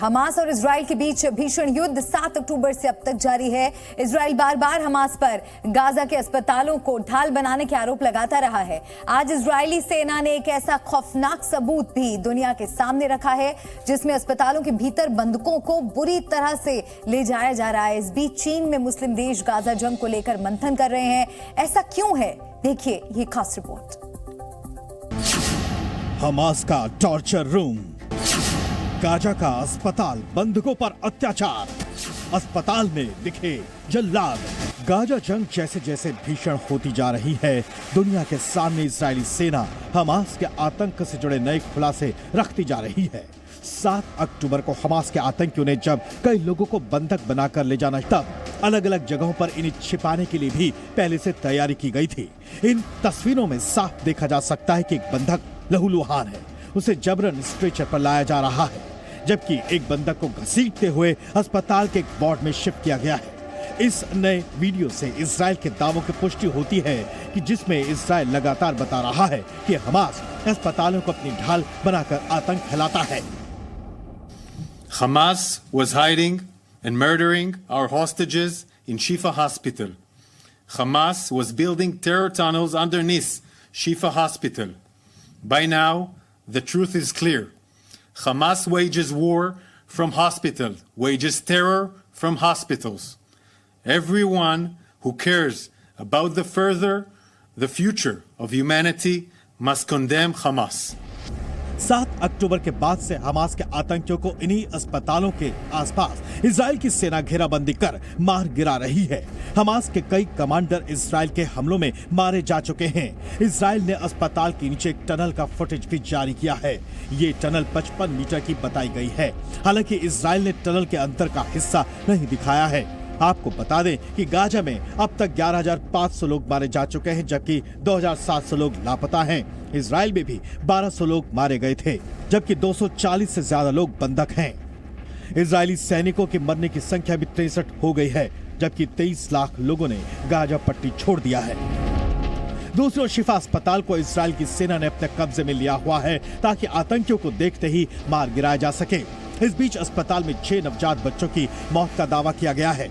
Hamas और Israel के बीच भीषण युद्ध 7 अक्टूबर से अब तक जारी है। इजराइल बार बार हमास पर गाजा के अस्पतालों को ढाल बनाने के आरोप लगाता रहा है। आज इजरायली सेना ने एक ऐसा खौफनाक सबूत भी दुनिया के सामने रखा है जिसमें अस्पतालों के भीतर बंधकों को बुरी तरह से ले जाया जा रहा है। इस बीच चीन में मुस्लिम देश गाजा जंग को लेकर मंथन कर रहे हैं। ऐसा क्यों है, देखिए ये खास रिपोर्ट। हमास का टॉर्चर रूम, गाजा का अस्पताल, बंधकों पर अत्याचार, अस्पताल में दिखे जल्लाद। गाजा जंग जैसे जैसे भीषण होती जा रही है, दुनिया के सामने इजरायली सेना हमास के आतंक से जुड़े नए खुलासे रखती जा रही है। 7 अक्टूबर को हमास के आतंकियों ने जब कई लोगों को बंधक बनाकर ले जाना, तब अलग अलग जगहों पर इन्हें छिपाने के लिए भी पहले से तैयारी की गई थी। इन तस्वीरों में साफ देखा जा सकता है कि एक बंधक लहूलुहान है, उसे जबरन स्ट्रेचर पर लाया जा रहा है, जबकि एक बंधक को घसीटते हुए अस्पताल के एक वार्ड में शिफ्ट किया गया है। इस नए वीडियो से इजराइल के दावों की पुष्टि होती है कि जिसमें इजराइल लगातार बता रहा है कि हमास अस्पतालों को अपनी ढाल बनाकर आतंक फैलाता है। Hamas was hiding and murdering our hostages in Shifa Hospital. Hamas was building terror tunnels underneath Shifa Hospital. By now, the truth is clear. Hamas wages war from hospitals, wages terror from hospitals. Everyone who cares about the future of humanity must condemn Hamas. 7 अक्टूबर के बाद से Hamas के आतंकियों को इन्हीं अस्पतालों के आसपास इजराइल की सेना घेराबंदी कर मार गिरा रही है। हमास के कई कमांडर इजराइल के हमलों में मारे जा चुके हैं। इजराइल ने अस्पताल के नीचे एक टनल का फुटेज भी जारी किया है। ये टनल 55 मीटर की बताई गई है। हालांकि इजराइल ने टनल के अंदर का हिस्सा नहीं दिखाया है। आपको बता दें कि गाजा में अब तक 11,500 लोग मारे जा चुके हैं, जबकि 2,700 लोग लापता हैं। इजराइल में भी 1,200 लोग मारे गए थे, जबकि 240 से ज्यादा लोग बंधक हैं। इजरायली सैनिकों के मरने की संख्या भी 63 हो गई है, जबकि 23 लाख लोगों ने गाजा पट्टी छोड़ दिया है। दूसरी ओर शिफा अस्पताल को इजराइल की सेना ने अपने कब्जे में लिया हुआ है ताकि आतंकियों को देखते ही मार गिराया जा सके। इस बीच अस्पताल में 6 नवजात बच्चों की मौत का दावा किया गया है।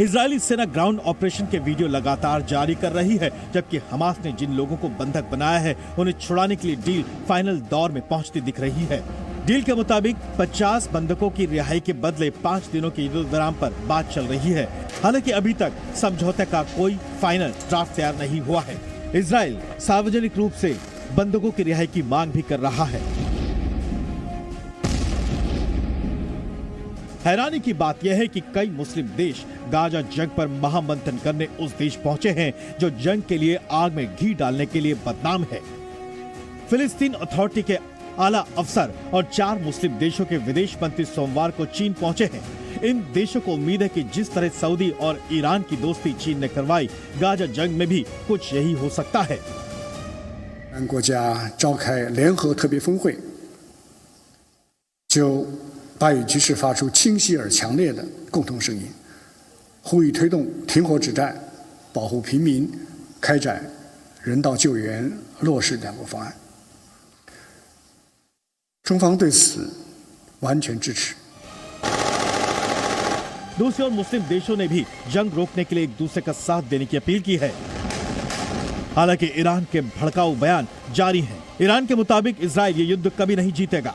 इजरायली सेना ग्राउंड ऑपरेशन के वीडियो लगातार जारी कर रही है, जबकि हमास ने जिन लोगों को बंधक बनाया है उन्हें छुड़ाने के लिए डील फाइनल दौर में पहुंचती दिख रही है। डील के मुताबिक 50 बंधकों की रिहाई के बदले 5 दिनों के युद्ध विराम पर बात चल रही है। हालांकि अभी तक समझौते का कोई फाइनल ड्राफ्ट तैयार नहीं हुआ है। इजराइल सार्वजनिक रूप से बंधकों की रिहाई की मांग भी कर रहा है। हैरानी की बात यह है कि कई मुस्लिम देश गाजा जंग पर महामंथन करने उस देश पहुंचे हैं जो जंग के लिए आग में घी डालने के लिए बदनाम है। फिलिस्तीन अथॉरिटी के आला अफसर और 4 मुस्लिम देशों के विदेश मंत्री सोमवार को चीन पहुंचे हैं। इन देशों को उम्मीद है कि जिस तरह सऊदी और ईरान की दोस्ती चीन ने करवाई, गाजा जंग में भी कुछ यही हो सकता है। 国家召开联合特别峰会，就巴以局势发出清晰而强烈的共同声音，呼吁推动停火止战，保护平民，开展人道救援，落实两国方案。中方对此完全支持。 दूसरी ओर मुस्लिम देशों ने भी जंग रोकने के लिए एक दूसरे का साथ देने की अपील की है। हालांकि ईरान के भड़काऊ बयान जारी हैं। ईरान के मुताबिक इजराइल ये युद्ध कभी नहीं जीतेगा।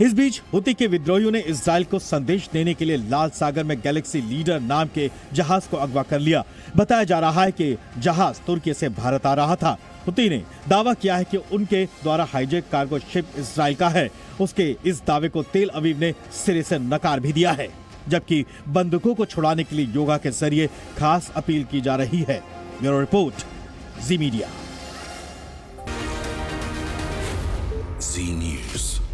इस बीच हुती के विद्रोहियों ने इजराइल को संदेश देने के लिए लाल सागर में गैलेक्सी लीडर नाम के जहाज को अगवा कर लिया। बताया जा रहा है कि जहाज तुर्की से भारत आ रहा था। हुती ने दावा किया है कि उनके द्वारा हाईजैक कार्गो शिप इजराइल का है। उसके इस दावे को तेल अवीव ने सिरे से नकार भी दिया है, जबकि बंधकों को छुड़ाने के लिए योगा के जरिए खास अपील की जा रही है। ब्यूरो रिपोर्ट, जी मीडिया। Z News.